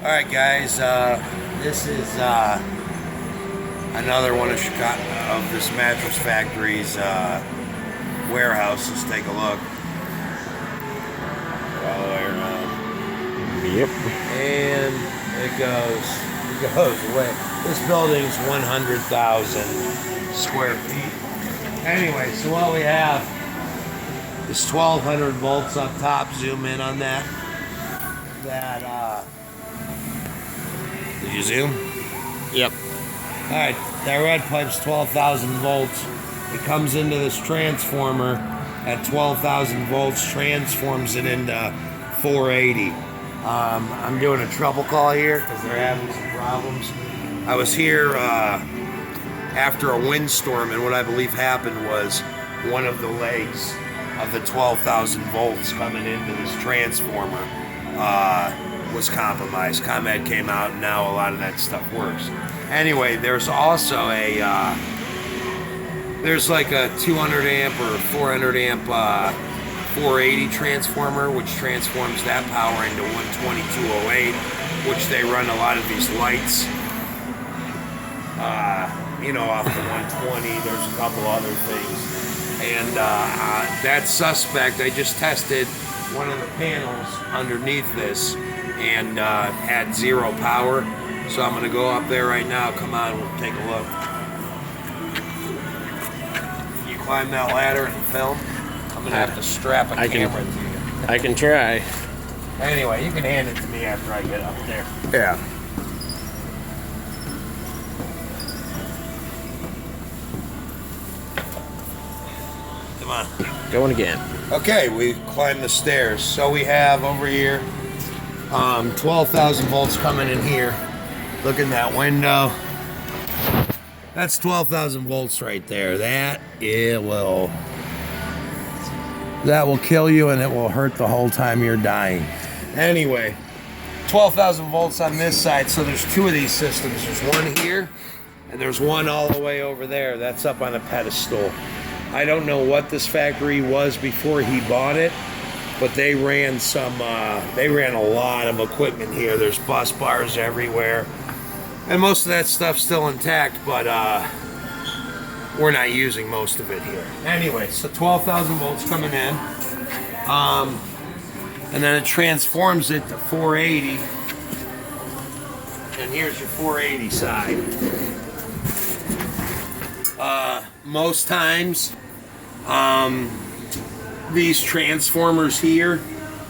Alright guys, this is another one of Chicago, of this mattress factory's warehouse. Let's take a look. All the way around. Yep. And it goes away. This building's 100,000 square feet. Anyway, so what we have is 1,200 volts up top. Zoom in on that. Did you zoom? Yep. Alright, that red pipe's 12,000 volts. It comes into this transformer at 12,000 volts, transforms it into 480. I'm doing a trouble call here because they're having some problems. I was here after a windstorm, and what I believe happened was one of the legs of the 12,000 volts coming into this transformer was compromised. ComEd came out, and now a lot of that stuff works. Anyway, there's also there's like a 200 amp or 400 amp 480 transformer, which transforms that power into 12208, which they run a lot of these lights, off the 120. There's a couple other things. And that suspect, I just tested one of the panels underneath this and had zero power. So I'm going to go up there right now. Come on, we'll take a look. You climb that ladder and film? I'm going to have to strap a camera to you. I can try. Anyway, you can hand it to me after I get up there. Yeah. Come on. Going again. Okay, we climbed the stairs. So we have over here 12,000 volts coming in here. Look in that window. That's 12,000 volts right there. That will kill you, and it will hurt the whole time you're dying. Anyway, 12,000 volts on this side. So there's two of these systems. There's one here, and there's one all the way over there. That's up on a pedestal. I don't know what this factory was before he bought it, but they ran a lot of equipment here. There's bus bars everywhere, and most of that stuff's still intact, but we're not using most of it here. Anyway, so 12,000 volts coming in, and then it transforms it to 480, and here's your 480 side. Most times, these transformers here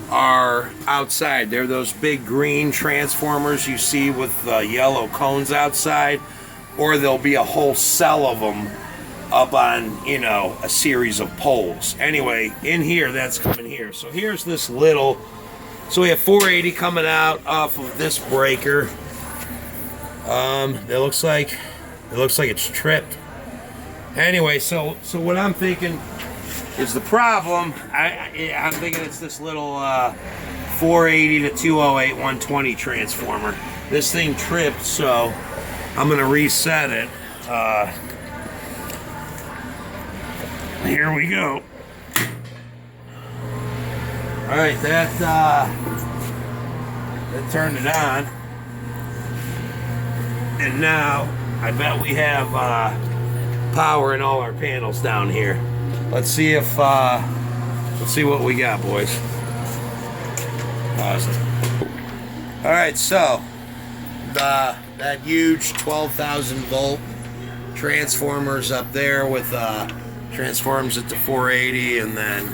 are outside. They're those big green transformers you see with yellow cones outside, or there'll be a whole cell of them up on, a series of poles. Anyway, in here, that's coming here. So here's this little, so we have 480 coming out off of this breaker. It looks like it's tripped. Anyway, so what I'm thinking is the problem. I'm thinking it's this little 480 to 208 120 transformer. This thing tripped, so I'm gonna reset it. Here we go. All right, that turned it on, and now I bet we have power in all our panels down here. Let's see what we got, boys. Awesome. All right, so that huge 12,000 volt transformers up there with transforms it to 480 and then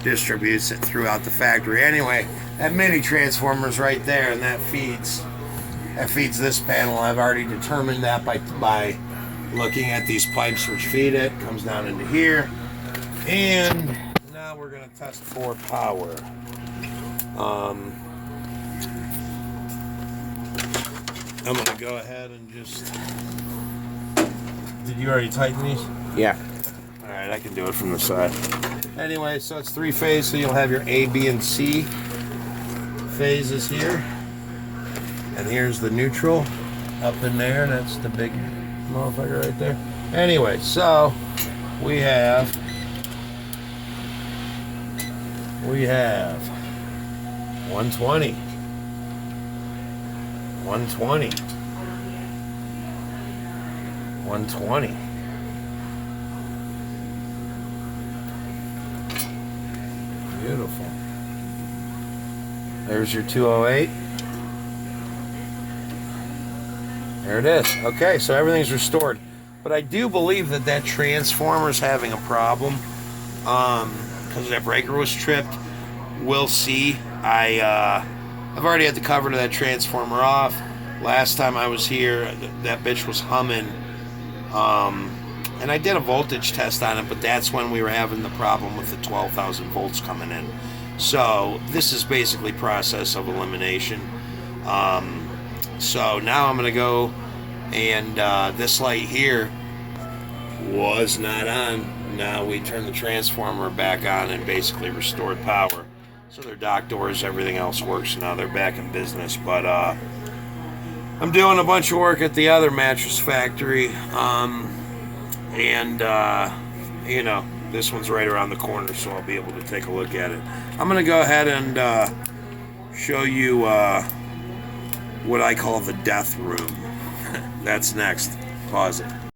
distributes it throughout the factory. Anyway, that mini transformer's right there, and that feeds this panel. I've already determined that by looking at these pipes which feed it. Comes down into here, and now we're going to test for power. I'm going to go ahead and just... Did you already tighten these? Yeah. Alright, I can do it from the side. Anyway, so it's three-phase, so you'll have your A, B, and C phases here. And here's the neutral up in there. That's the big motherfucker right there. Anyway, so we have 120. 120. 120. Beautiful. There's your 208. There it is. Okay, so everything's restored. But I do believe that that transformer's having a problem because that breaker was tripped. We'll see. I've already had the cover to that transformer off. Last time I was here, that bitch was humming. And I did a voltage test on it, but that's when we were having the problem with the 12,000 volts coming in. So this is basically process of elimination. So now I'm going to go, and this light here was not on. Now we turn the transformer back on and basically restored power. So their dock doors, everything else works. Now they're back in business. But I'm doing a bunch of work at the other mattress factory. You know, this one's right around the corner, so I'll be able to take a look at it. I'm going to go ahead and show you what I call the death room. That's next. Pause it.